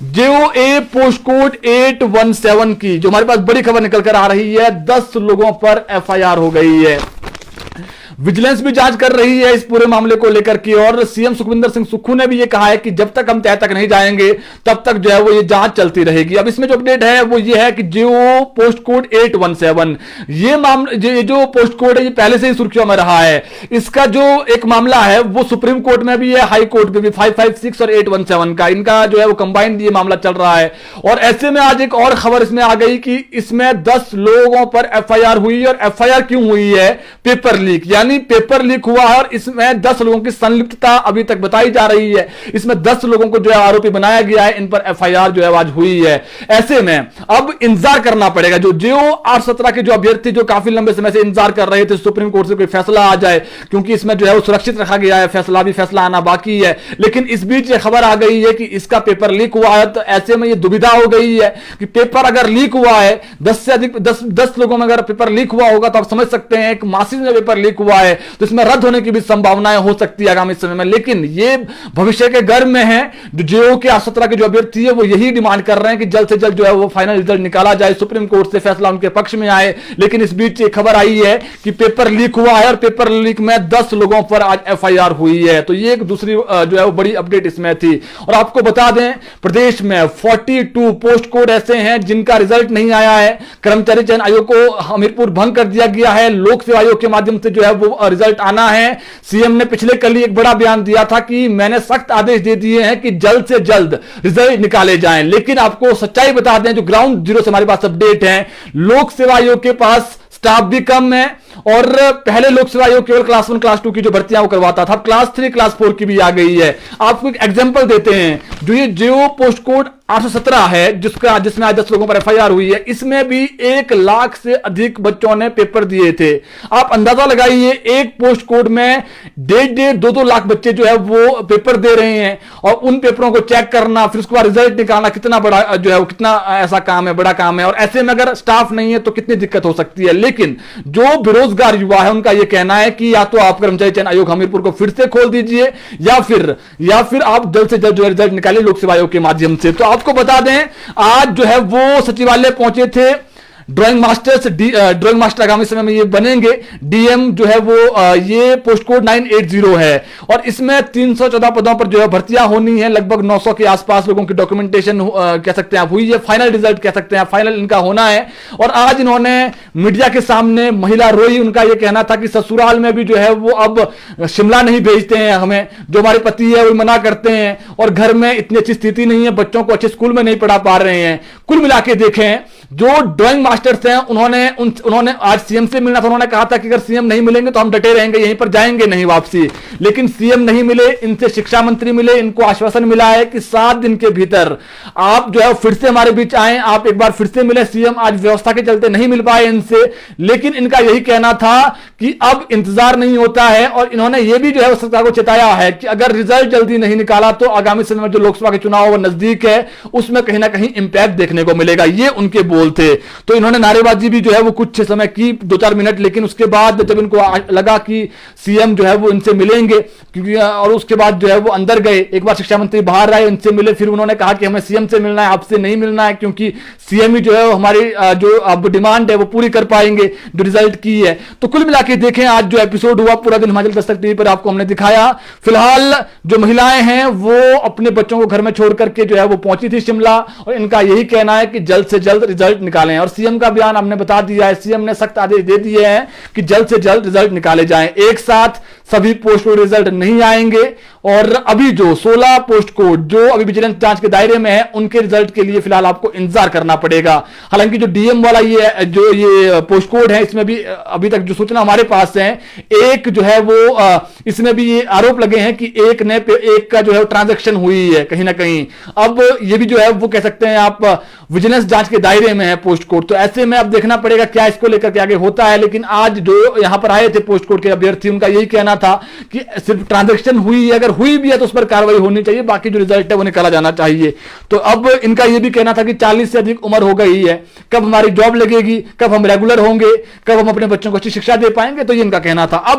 JOA post code 817 की जो हमारे पास बड़ी खबर निकल कर आ रही है, 10 लोगों पर FIR हो गई है। विजिलेंस भी जांच कर रही है इस पूरे मामले को लेकर के, और सीएम सुखविंदर सिंह सुक्खू ने भी ये कहा है कि जब तक हम तह तक नहीं जाएंगे तब तक जो है वो ये जांच चलती रहेगी। अब इसमें जो अपडेट है वो ये है कि JOA पोस्ट कोड 817 ये मामला, ये जो पोस्ट कोड है ये पहले से ही सुर्खियों में रहा है। इसका जो एक मामला है वो सुप्रीम कोर्ट में भी है, हाई कोर्ट में भी, 556 और 817 का इनका जो है वो कंबाइंड ये मामला चल रहा है। और ऐसे में आज एक और खबर इसमें आ गई कि इसमें 10 लोगों पर FIR हुई। और FIR क्यों हुई है? पेपर लीक, यानी पेपर लीक हुआ है और इसमें 10 लोगों की संलिप्तता अभी तक बताई जा रही है। इसमें 10 लोगों को जो है आरोपी बनाया गया है, इन पर FIR जो है आज हुई है। ऐसे में अब इंतजार करना पड़ेगा, जो JOA 817 के जो अभ्यर्थी जो काफी लंबे समय से इंतजार कर रहे थे सुप्रीम कोर्ट से कोई फैसला आ जाए, क्योंकि इसमें जो है वो सुरक्षित रखा गया है, फैसला आना बाकी है। लेकिन इस बीच ये खबर आ गई है कि इसका पेपर लीक हुआ है। तो ऐसे में ये दुविधा हो गई है कि पेपर अगर लीक हुआ है, 10 से अधिक 10 लोगों में अगर पेपर लीक हुआ होगा तो आप समझ सकते हैं एक मासिक में पेपर लीक हुआ है तो इसमें रद्द होने की भी संभावनाएं हो सकती है आगामी समय में। लेकिन ये भविष्य के गर्भ में है। जो JOA के 817 के जो अभ्यर्थी है वो यही डिमांड कर रहे हैं कि जल्द से जल्द जो है वो फाइनल रिजल्ट निकाला जाए, सुप्रीम कोर्ट से फैसला उनके पक्ष में आए। लेकिन इस बीच ये खबर आई है कि पेपर लीक हुआ है और पेपर लीक में 10 लोगों पर आज FIR हुई है। तो ये एक दूसरी जो है वो बड़ी अपडेट इसमें थी। और आपको बता दें प्रदेश में 42 पोस्ट कोड ऐसे हैं जिनका रिजल्ट नहीं आया है। कर्मचारी चयन आयोग को हमीरपुर भंग कर दिया गया है। लोक सेवा आयोग के माध्यम से जो है वो रिजल्ट आना है। सीएम ने पिछले कल ही एक बड़ा बयान दिया था कि मैंने सख्त आदेश दे दिए हैं कि जल्द से जल्द रिजल्ट निकाले जाएं। लेकिन आपको सच्चाई बता दें, जो ग्राउंड जीरो से हमारे पास अपडेट है, लोक सेवा आयोग के पास स्टाफ भी कम है। और पहले लोक सेवा आयोग केवल क्लास 1 क्लास 2 की जो भर्तियां वो करवाता था, अब क्लास 3 क्लास 4 की भी आ गई है। आपको एक एग्जांपल देते हैं, जो ये JOA पोस्ट कोड 817 है जिसमें आज 10 लोगों पर FIR हुई है, इसमें भी 1 लाख से अधिक बच्चों ने पेपर दिए थे। आप अंदाजा लगाइए, एक पोस्ट कोड में 1.5 2 लाख बच्चे जो है वो पेपर दे रहे हैं। और उन पेपरों को चेक करना, फिर उसके बाद रिजल्ट निकालना कितना बड़ा जो है वो कितना ऐसा काम है, बड़ा काम है। और ऐसे में अगर स्टाफ नहीं है तो कितनी दिक्कत हो सकती है। लेकिन जो बेरोजगार युवा है उनका यह कहना है कि या तो आप कर्मचारी चयन आयोग हमीरपुर को फिर से खोल दीजिए या फिर आप जल्द से जल्द जो रिजल्ट निकालिए लोक सेवा आयोग के माध्यम से। तो आपको बता दें आज जो है वो सचिवालय पहुंचे थे ड्राइंग मास्टर आगामी समय में ये बनेंगे। DM जो है वो ये पोस्ट कोड 980 है और इसमें 314 पदों पर जो है भर्तियां होनी है। लगभग 900 के आसपास लोगों की डॉक्यूमेंटेशन कह सकते हैं आप हुई है, फाइनल रिजल्ट कह सकते हैं फाइनल इनका होना है। और आज इन्होंने मीडिया के सामने महिला रोई, उनका यह कहना था कि ससुराल में भी जो है वो अब शिमला नहीं भेजते हैं हमें, जो हमारे पति है वो मना करते हैं और घर में इतनी अच्छी स्थिति नहीं है, बच्चों को अच्छे स्कूल में नहीं पढ़ा पा रहे हैं। कुल मिला के देखें, जो ड्राइंग मास्टर्स हैं उन्होंने आज सीएम से मिलना था। उन्होंने कहा था कि अगर सीएम नहीं मिलेंगे तो हम डटे रहेंगे, यहीं पर जाएंगे नहीं वापसी। लेकिन सीएम नहीं मिले, इनसे शिक्षा मंत्री मिले, इनको आश्वासन मिला है कि 7 दिन के भीतर आप जो है फिर से हमारे बीच आए, आप एक बार फिर से मिले। सीएम आज व्यवस्था के चलते नहीं मिल पाए इनसे, लेकिन इनका यही कहना था कि अब इंतजार नहीं होता है। और इन्होंने यह भी जो है सरकार को चेताया है कि अगर रिजल्ट जल्दी नहीं निकाला तो आगामी समय में जो लोकसभा के चुनाव वो नजदीक है, उसमें कहीं ना कहीं इंपैक्ट देखने को मिलेगा। ये उनके बोल थे। तो इन्होंने नारेबाजी भी जो है वो कुछ समय की, 2-4 मिनट, लेकिन उसके बाद जब इनको लगा कि सीएम जो है वो इनसे मिलेंगे, क्योंकि और उसके बाद जो है वो अंदर गए। एक बार शिक्षा मंत्री बाहर आए, इनसे मिले, फिर उन्होंने कहा कि हमें सीएम से मिलना है, आपसे नहीं मिलना है, क्योंकि सीएम ही जो है हमारी जो अब डिमांड है वो पूरी कर पाएंगे जो रिजल्ट की है। तो कुल मिला के देखें आज जो एपिसोड हुआ पूरा दिन हिमाचल दस्तक टीवी पर आपको हमने दिखाया। फिलहाल जो महिलाएं हैं वो अपने बच्चों को घर में छोड़ करके जो है वो पहुंची थी शिमला और इनका यही कहना है कि जल्द से जल्द रिजल्ट निकालें। और सीएम का बयान हमने बता दिया है, सीएम ने सख्त आदेश दे दिए हैं कि जल्द से जल्द रिजल्ट निकाले जाएं। एक साथ सभी पोस्ट कोड रिजल्ट नहीं आएंगे और अभी जो 16 पोस्ट कोड जो अभी विजिलेंस जांच के दायरे में है उनके रिजल्ट के लिए फिलहाल आपको इंतजार करना पड़ेगा। हालांकि जो DM वाला ये पोस्ट कोड है, इसमें भी अभी तक जो सूचना हमारे पास है, एक जो है वो इसमें भी ये आरोप लगे हैं कि एक का जो है ट्रांजैक्शन हुई है कहीं ना कहीं। अब ये भी जो है वो कह सकते हैं आप विजिलेंस जांच के दायरे में है पोस्ट कोड। तो ऐसे में अब देखना पड़ेगा क्या इसको लेकर के आगे होता है। लेकिन आज जो यहां पर आए थे पोस्ट कोड के अभ्यर्थी, उनका यही कहना था कि सिर्फ ट्रांजैक्शन हुई है, अगर हुई भी है तो उस पर कार्रवाई होनी चाहिए, बाकी जो रिजल्ट है वो निकाला जाना चाहिए। तो अब इनका यह भी कहना था कि 40 से अधिक उम्र हो गई है, कब हमारी जॉब लगेगी, कब हम रेगुलर होंगे, कब हम अपने बच्चों को अच्छी शिक्षा दे पाएंगे, तो ये इनका कहना था। अब